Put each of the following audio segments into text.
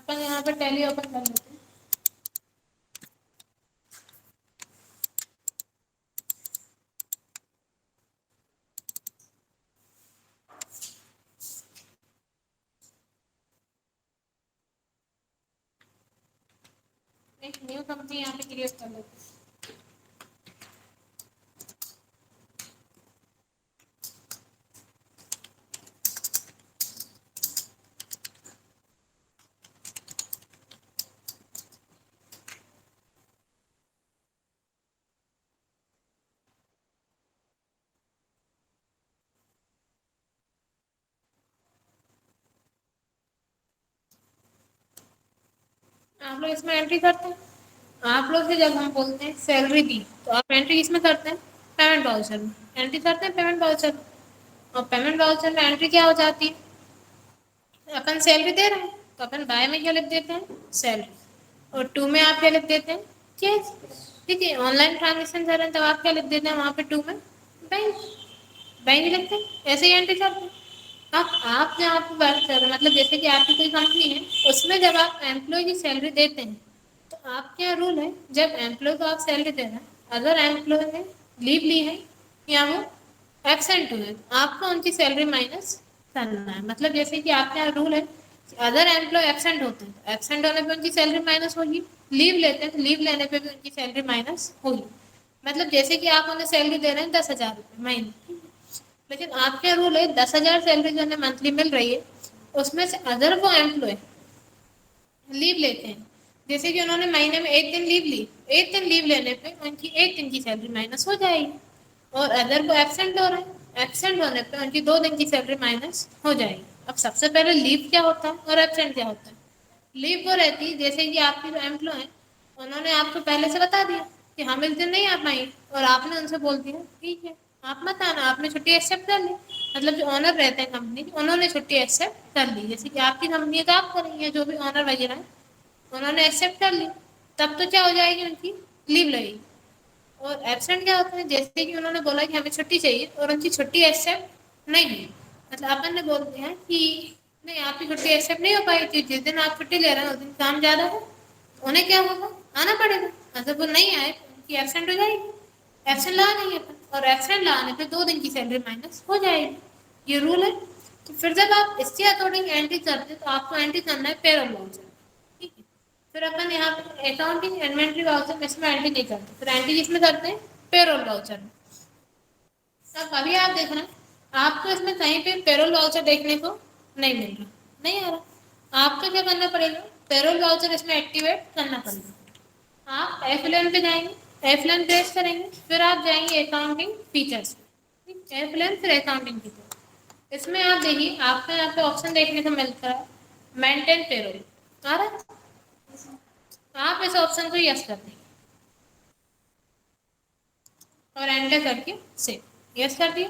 अपन यहाँ पर tally open कर लेते हैं। एक न्यू कंपनी यहाँ पे क्रिएट कर लेते हैं। आप लोग इसमें एंट्री करते हैं। आप लोग से जब हम बोलते हैं सैलरी दी, तो आप एंट्री किसमें करते हैं? पेमेंट वाउचर में एंट्री करते हैं, पेमेंट वाउचर। और पेमेंट वाउचर में एंट्री क्या हो जाती है? अपन सैलरी दे रहे हैं तो अपन बाय में क्या लिख देते हैं? सैलरी। और टू में आप क्या लिख देते हैं? चेंज। ठीक है, ऑनलाइन ट्रांजेक्शन कर रहे हैं तब आप क्या लिख देते हैं वहाँ पे? टू में बैंक। बैंक लिखते हैं, ऐसे ही एंट्री करते हैं। अब आप जहाँ पे वर्क कर रहे हैं, मतलब जैसे कि आपकी कोई कंपनी है, उसमें जब आप एम्प्लॉय की सैलरी देते हैं तो आपके यहाँ रूल है, जब एम्प्लॉय को आप सैलरी दे रहे हैं, अगर एम्प्लॉय ने लीव ली है या वो एबसेंट हुए, आपको उनकी सैलरी माइनस करना है। मतलब जैसे कि आपके यहाँ रूल है, अगर एम्प्लॉय एबसेंट होते हैं तो एबसेंट होने पे उनकी सैलरी माइनस होगी, लीव लेते हैं तो लीव लेने पे भी उनकी सैलरी माइनस होगी। मतलब जैसे कि आप उन्हें सैलरी दे रहे हैं 10,000 रुपये महीने, लेकिन आपके रूल है 10,000 सैलरी जो उन्हें मंथली मिल रही है, उसमें से अगर वो एम्प्लॉय लीव लेते हैं, जैसे कि उन्होंने महीने में एक दिन लीव ली, एक दिन लीव लेने पे उनकी एक दिन की सैलरी माइनस हो जाएगी। और अगर वो एबसेंट हो रहे हैं, एबसेंट होने पे उनकी 2 दिन की सैलरी माइनस हो जाएगी। अब सबसे पहले लीव क्या होता है और एबसेंट क्या होता है? लीव वो रहती है जैसे कि आपके जो एम्प्लॉय है, उन्होंने आपको पहले से बता दिया कि हम इस दिन नहीं आ पाएंगे, और आपने उनसे बोल दिया ठीक है आप मत आना, आपने छुट्टी एक्सेप्ट कर ली। मतलब जो ऑनर रहते हैं कंपनी के, उन्होंने छुट्टी एक्सेप्ट कर ली। जैसे कि आपकी कंपनी का आप करेंगे, जो भी ऑनर वगैरह है उन्होंने एक्सेप्ट कर ली, तब तो क्या हो जाएगी? उनकी लीव लगेगी। और एबसेंट क्या होता है? जैसे कि उन्होंने बोला कि हमें छुट्टी चाहिए और उनकी छुट्टी एक्सेप्ट नहीं हुई, मतलब अपन ने बोल दिया कि नहीं आपकी छुट्टी एक्सेप्ट नहीं हो पाई थी, जिस दिन आप छुट्टी ले रहे हैं उस दिन काम ज़्यादा है, उन्हें क्या होगा? आना पड़ेगा। अगर वो नहीं आए उनकी एबसेंट हो जाएगी, एबसेंट ला नहीं है अपन, और एबसेंट लाने पे 2 दिन की सैलरी माइनस हो जाएगी। ये रूल है। तो फिर जब आप इसके अकॉर्डिंग एंट्री करते हैं तो आपको एंट्री करना है पेरोल वाउचर। ठीक है, फिर अपन यहाँ पे अकाउंटिंग इन्वेंट्री वाउचर इसमें एंट्री नहीं करते, फिर एंट्री किसमें करते हैं? पेरोल वाउचर में। अब अभी आप देख रहे हैं आपको इसमें कहीं पे पेरोल वाउचर देखने को नहीं मिल रहा, नहीं आ रहा। आपको क्या करना पड़ेगा? पेरोल वाउचर इसमें एक्टिवेट करना पड़ेगा। आप F11 पे जाएंगे, F11 प्रेस करेंगे, फिर आप जाएंगे अकाउंटिंग फीचर्स। F11 फिर अकाउंटिंग फीचर। इसमें आप देखिए आपको यहाँ पे ऑप्शन देखने को मिलता है मेंटेन पेरोल, आ रहा है? आप इस ऑप्शन को यस कर देंगे और एंटर करके सेव। यस कर दिया।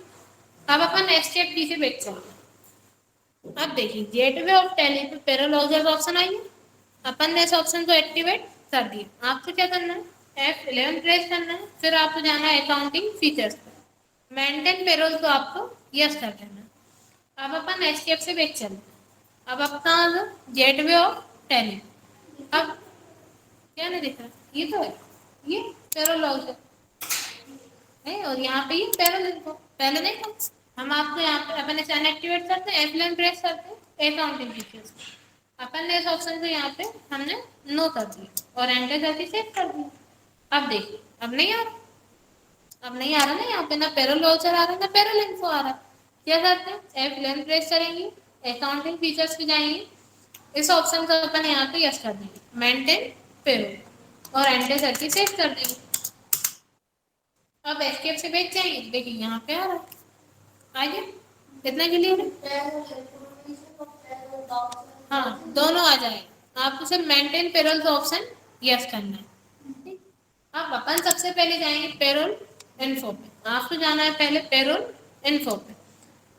अब अपन स्टेप डी से बैठ चलते। अब देखिए गेटवे ऑफ टैली पे पेरोल वाउचर का ऑप्शन आई है, अपन ने इस ऑप्शन को एक्टिवेट कर दिया। आपको क्या करना है? F11 प्रेस करना है, फिर आपको जाना है अकाउंटिंग फीचर्स पर, मेंटेन पेरोल को आपको यस कर देना है। अब अपन एस्केप से बैठ चलते। अब अपना गेटवे ऑफ टैली। अब क्या नहीं दिख रहा? ये तो है, ये पेरोल वाउचर है, और यहाँ पे ये पेरोल इनको पहले नहीं था। हम आपको यहाँ पे अपन इसे अनएक्टिवेट करते हैं, F11 प्रेस करते हैं अकाउंटिंग फीचर्स। अपन ने इस ऑप्शन को यहाँ पे हमने नो कर दिया और एंटर करके सेव कर दिया। अब देखिए अब नहीं आ रहा, अब नहीं आ रहा ना, यहाँ पे ना पेरोल वाउचर आ रहा है ना पेरोल इन्फो आ रहा। क्या करते हैं? F11 प्रेस करेंगे, अकाउंटिंग फीचर्स पे जाएंगे, इस ऑप्शन को अपन यहाँ पे यस कर देंगे मेंटेन पेरोल और एंटर करके सेव कर देंगे। अब एस्केप से बैठ जाएंगे, देखिए यहाँ पे आ रहा है, आइए कितना क्लियर है? हाँ दोनों आ जाएगा। आपको सिर्फ मेंटेन पेरोल का ऑप्शन यस करना है। अब अपन सबसे पहले जाएंगे पेरोल इन्फो पे। आपको जाना है पहले पेरोल इन्फो पे,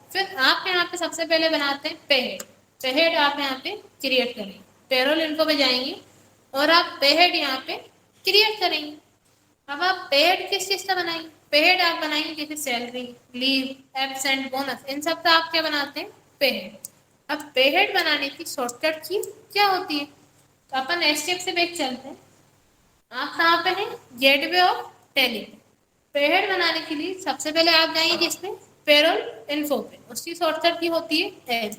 फिर आप यहाँ पे सबसे पहले बनाते हैं पेहेड। पेहेड आप यहाँ पे क्रिएट करेंगे, पेरोल इन्फो पे जाएंगे और आप पेहेड यहाँ पे क्रिएट करेंगे। अब आप पेड किस चीज का बनाएंगे? पेड आप बनाएंगे जैसे सैलरी, लीव, एब्सेंट, बोनस, इन सब का आप क्या बनाते हैं? पेड। अब पेड बनाने की शॉर्टकट की क्या होती है? अपन एस्केप से बैक चलते हैं। आप कहाँ पे हैं? Gateway of tele. पेहेड बनाने के लिए सबसे पहले आप जाइए किस पे? पेरोल इन्फो पे। उसकी शॉर्टकट की होती है एल।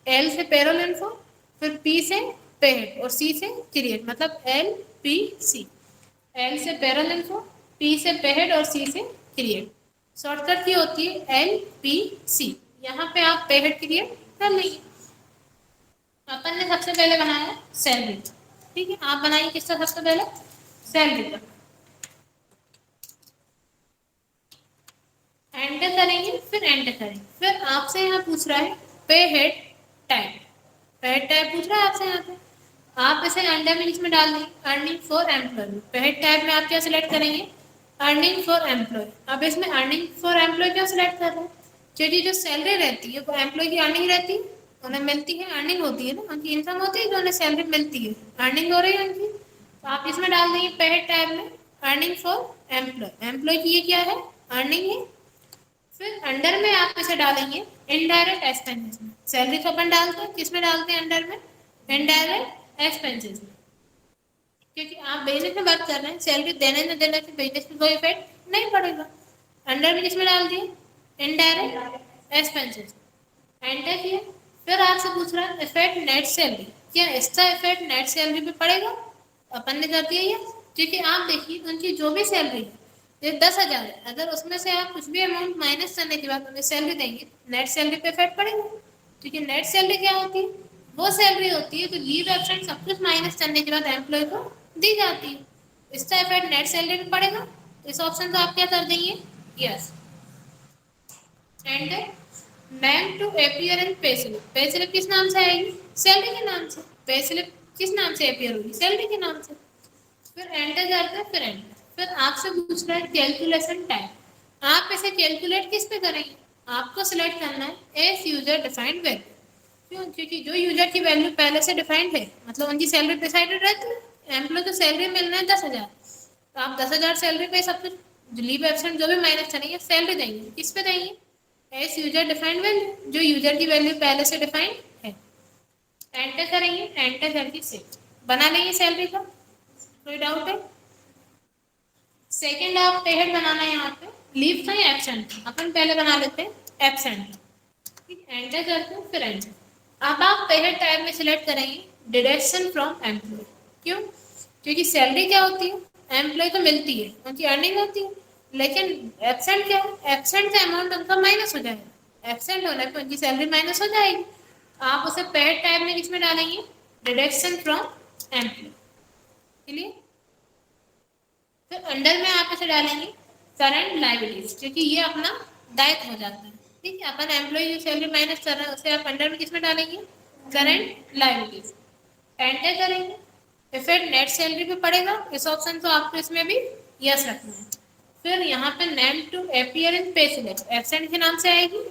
एल से पेरोल इन्फो, फिर पी से पेहेड और सी से क्रिएट, मतलब एल पी सी। एल से पेरोल इन्फो, पी से पेहेड और सी से क्रिएट। शॉर्टकट की होती है एल पी सी। यहाँ पे आप पेहेड क्रिएट कर लेंगे। अपन ने सबसे पहले बनाया सैलरी, ठीक है। आप बनाइए किसका सबसे पहले? सैलरी का। एंटर करेंगे, फिर एंटर करेंगे, फिर आपसे यहाँ पूछ रहा है पे हेड टाइप। पे हेड टाइप पूछ रहा है आपसे यहाँ पे। आप इसे अंडर में इसमें डाल देंगे earning for employee. Pay head type में आप क्या सिलेक्ट करेंगे? Earning for employee. अब इसमें अर्निंग फॉर एम्प्लॉय क्यों सिलेक्ट कर रहे हैं? क्योंकि जो सैलरी रहती है वो एम्प्लॉय की अर्निंग रहती है, उन्हें मिलती है, अर्निंग होती है ना, उनकी इनकम होती है, जो उन्हें सैलरी मिलती है, अर्निंग हो रही है उनकी। तो आप इसमें डाल देंगे पे हेड टाइप में अर्निंग फॉर एम्प्लॉय। एम्प्लॉय की ये क्या है? अर्निंग है। फिर अंडर में आप इसे डालेंगे इनडायरेक्ट एक्सपेंसेस में। सैलरी तो अपन डालते हैं, किसमें डालते हैं अंडर में? इनडायरेक्ट एक्सपेंसेस में। क्योंकि आप बिजनेस में बात कर रहे हैं, सैलरी देने न देने से बिजनेस में कोई इफेक्ट नहीं पड़ेगा। अंडर में किसमें डाल दिए? Indirect expenses. एंटर किया, फिर आपसे पूछ रहा है इफेक्ट नेट सैलरी। क्या इसका इफेक्ट नेट सैलरी पे पड़ेगा? अपन ने कर दिया ये। क्योंकि आप देखिए उनकी जो भी सैलरी है, ये 10,000 है, अगर उसमें से आप कुछ भी अमाउंट माइनस करने के बाद उन्हें सैलरी देंगे, नेट सैलरी पे इफेक्ट पड़ेगा। क्योंकि नेट सैलरी क्या होती है? वो सैलरी होती है जो लीव एब्सेंट सब कुछ माइनस करने के बाद एम्प्लॉय को दी जाती है। इसका इफेक्ट नेट सैलरी पे पड़ेगा। इस ऑप्शन को आप क्या कर देंगे? Yes. And name to appear in pay slip. Pay slip किस नाम से आएगी? सैलरी के नाम से। पे स्लिप किस नाम से अपीयर होगी? सैलरी के नाम से। फिर एंटर करते हैं, फिर एंटर। फिर आपसे पूछ रहा है कैलकुलेशन टाइप। आप इसे कैलकुलेट किस पे करेंगे? आपको सिलेक्ट करना है एस यूजर डिफाइंड वैल्यू। क्यों? क्योंकि जो यूजर की वैल्यू पहले से डिफाइंड है, मतलब उनकी सैलरी डिसाइडेड रहती है। एम्प्लॉय को सैलरी मिलना है 10,000, तो आप 10,000 सैलरी पे सब कुछ लीव एब्सेंट जो भी माइनस करेंगे सैलरी देंगे। किस पे देंगे? एस यूजर डिफाइंड वैल्यू, जो यूजर की वैल्यू पहले से डिफाइंड है। एंटर करेंगे, एंटर करके सेव बना लेंगे सैलरी का। कोई डाउट है? सेकेंड आप पेहेड बनाना है यहाँ पे लीव का या एब्सेंट। अपन पहले बना लेते हैं एब्सेंट। ठीक, एंटर करते हैं, फिर एंटर। अब आप पेहेड टाइप में सिलेक्ट करेंगे डिडक्शन फ्रॉम एम्प्लॉय। क्यों? क्योंकि सैलरी क्या होती है? एम्प्लॉय को मिलती है, उनकी अर्निंग होती है। लेकिन एब्सेंट क्या है? एब्सेंट का अमाउंट उनका माइनस हो जाएगा। एब्सेंट होने पर उनकी सैलरी माइनस हो जाएगी। आप उसे पेहेड टाइप में किसमें डालेंगे? Deduction from employ. क्लियर? फिर अंडर में आप इसे डालेंगे करंट लायबिलिटीज, क्योंकि ये अपना दायित्व हो जाता है। ठीक है, अपन एम्प्लॉय जो सैलरी माइनस कर रहे हैं उसे आप अंडर में किसमें डालेंगे? Current liabilities. एंटर करेंगे, इफेक्ट नेट सैलरी पे पड़ेगा। इस ऑप्शन को आपको इसमें भी यस रखना है। फिर यहाँ पे name to appear in pay slip absent के नाम से आएगी।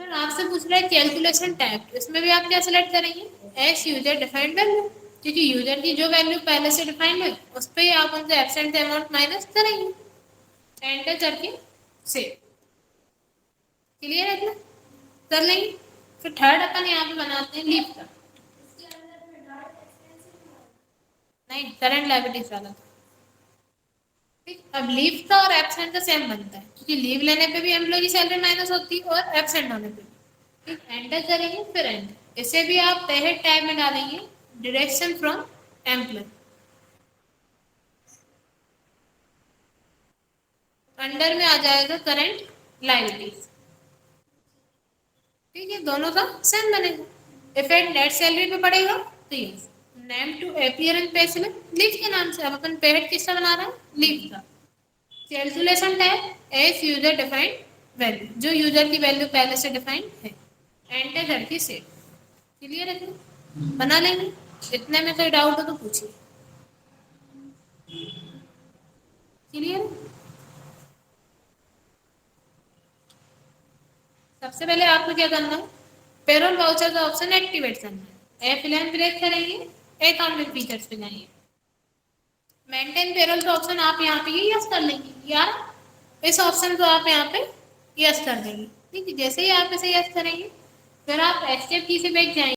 फिर आपसे पूछ रहा है कैलकुलेशन टाइप, इसमें भी आप क्या सिलेक्ट करेंगे? एस यूजर डिफाइंड वैल्यू, क्योंकि यूजर की जो वैल्यू पहले से डिफाइंड है उस पर ही आप उनसे एब्सेंट अमाउंट माइनस करेंगे। एंटर करके सेव। क्लियर है इतना? कर लेंगे। फिर थर्ड अपन यहाँ पे बनाते हैं लीव का। नहीं, करंट लायबिलिटीज वाला। ठीक, अब लीव का और एब्सेंट का सेम बनता है, क्योंकि लीव लेने पे भी एम्प्लॉय की सैलरी माइनस होती है और एब्सेंट होने पे भी। ठीक, एंटर करेंगे, फिर एंटर। इसे भी आप पेहेड टाइप में डालेंगे डिडक्शन फ्रॉम एम्प्लॉय। अंडर में आ जाएगा करंट लायबिलिटीज। ठीक है, दोनों का सेम बनेगा। इफेक्ट नेट सैलरी पे पड़ेगा, तो ये name to appear in pay slip leave के नाम से। अब अपन पेहेड किसका बना रहे हैं? लीव का। Calculation type S user defined value, जो यूजर की वैल्यू पहले से डिफाइंड है। एंटर करके सेव। क्लियर है? बना लेंगे। इतने में कोई डाउट हो तो पूछिए। क्लियर? सबसे पहले आपको क्या करना है? पेरोल वाउचर का ऑप्शन एक्टिवेट करना है। F11 प्रेस करेंगे, अकाउंटिंग फीचर्स पे जाएंगे। मेंटेन पेरोल का ऑप्शन आप यहाँ पे ही यस कर लेंगे, या इस ऑप्शन को आप यहाँ पे यस कर देंगे। ठीक है, जैसे ही आप इसे यस करेंगे फिर आप एस्केप की से बैठ जाएंगे।